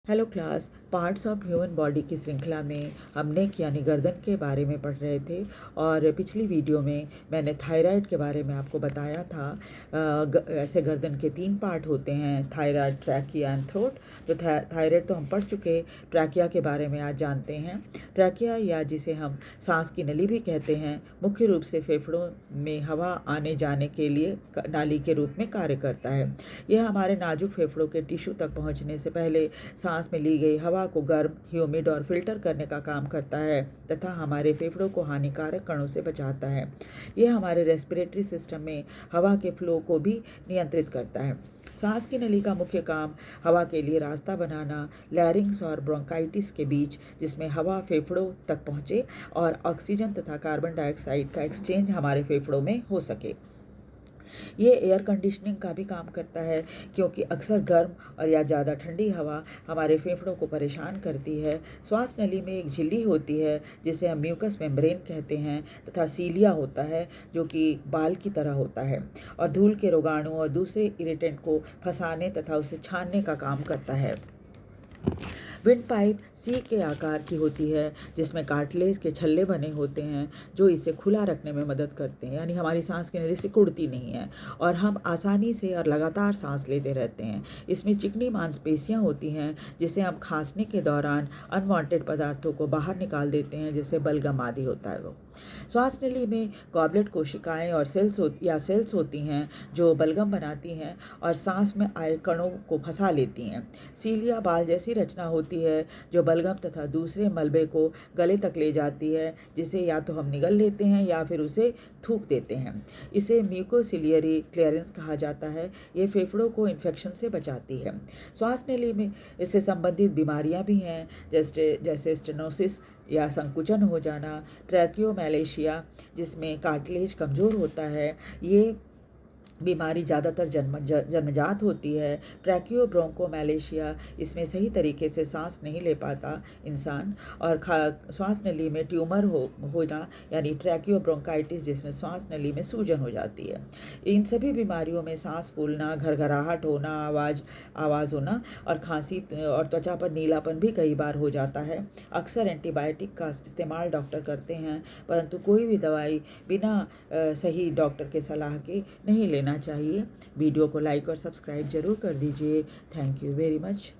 Hello class, parts of human body की श्रृंखला में हम नेक यानी गर्दन के बारे में पढ़ रहे थे। और पिछली वीडियो में मैंने थायराइड के बारे में आपको बताया था। ऐसे गर्दन के 3 पार्ट होते हैं, थायराइड, ट्रैकिया एंड थ्रोट। तो थायराइड तो हम पढ़ चुके, ट्रैकिया के बारे में आज जानते हैं। ट्रैकिया या जिसे हम सांस की नली भी कहते हैं, मुख्य रूप से फेफड़ों में हवा आने जाने के लिए नाली के रूप में कार्य करता है। यह हमारे नाजुक फेफड़ों के टिश्यू तक पहुँचने से पहले सांस में ली गई हवा को गर्म, ह्यूमिड और फिल्टर करने का काम करता है तथा हमारे फेफड़ों को हानिकारक कणों से बचाता है। यह हमारे रेस्पिरेटरी सिस्टम में हवा के फ्लो को भी नियंत्रित करता है। सांस की नली का मुख्य काम हवा के लिए रास्ता बनाना, लैरिंग्स और ब्रोंकाइटिस के बीच, जिसमें हवा फेफड़ों तक पहुँचे और ऑक्सीजन तथा कार्बन डाइऑक्साइड का एक्सचेंज हमारे फेफड़ों में हो सके। ये एयर कंडीशनिंग का भी काम करता है, क्योंकि अक्सर गर्म और या ज़्यादा ठंडी हवा हमारे फेफड़ों को परेशान करती है। श्वास नली में एक झिल्ली होती है जिसे हम म्यूकस मेम्ब्रेन कहते हैं, तथा सीलिया होता है जो कि बाल की तरह होता है और धूल के रोगाणु और दूसरे इरिटेंट को फंसाने तथा उसे छानने का काम करता है। विंड पाइप सी के आकार की होती है, जिसमें कार्टिलेज के छल्ले बने होते हैं जो इसे खुला रखने में मदद करते हैं, यानी हमारी सांस की नली सिकुड़ती नहीं है और हम आसानी से और लगातार सांस लेते रहते हैं। इसमें चिकनी मांसपेशियां होती हैं जिसे हम खांसने के दौरान अनवांटेड पदार्थों को बाहर निकाल देते हैं, जैसे बलगम आदि होता है वो। श्वास नली में गॉबलेट कोशिकाएं और सेल्स होती हैं जो बलगम बनाती हैं और सांस में आए कणों को फंसा लेती हैं। सीलिया बाल जैसी रचना होती है जो बलगम तथा दूसरे मलबे को गले तक ले जाती है, जिसे या तो हम निगल लेते हैं या फिर उसे थूक देते हैं। इसे म्यूकोसिलियरी क्लियरेंस कहा जाता है। ये फेफड़ों को इन्फेक्शन से बचाती है। श्वास नली में इससे संबंधित बीमारियां भी हैं, जैसे स्टेनोसिस या संकुचन हो जाना, ट्रैकियोमैलेशिया जिसमें कार्टिलेज कमज़ोर होता है। ये बीमारी ज़्यादातर जन्मजात होती है। ट्रैकियोब्रोंकोमैलेशिया, इसमें सही तरीके से सांस नहीं ले पाता इंसान। और श्वास नली में ट्यूमर होना यानी ट्रैकियोब्रोंकाइटिस, जिसमें श्वास नली में सूजन हो जाती है। इन सभी बीमारियों में सांस फूलना, घरघराहट होना, आवाज़ होना और खांसी और त्वचा पर नीलापन भी कई बार हो जाता है। अक्सर एंटीबायोटिक का इस्तेमाल डॉक्टर करते हैं, परंतु कोई भी दवाई बिना सही डॉक्टर के सलाह के नहीं लेना चाहिए। वीडियो को लाइक और सब्सक्राइब जरूर कर दीजिए। Thank you very much.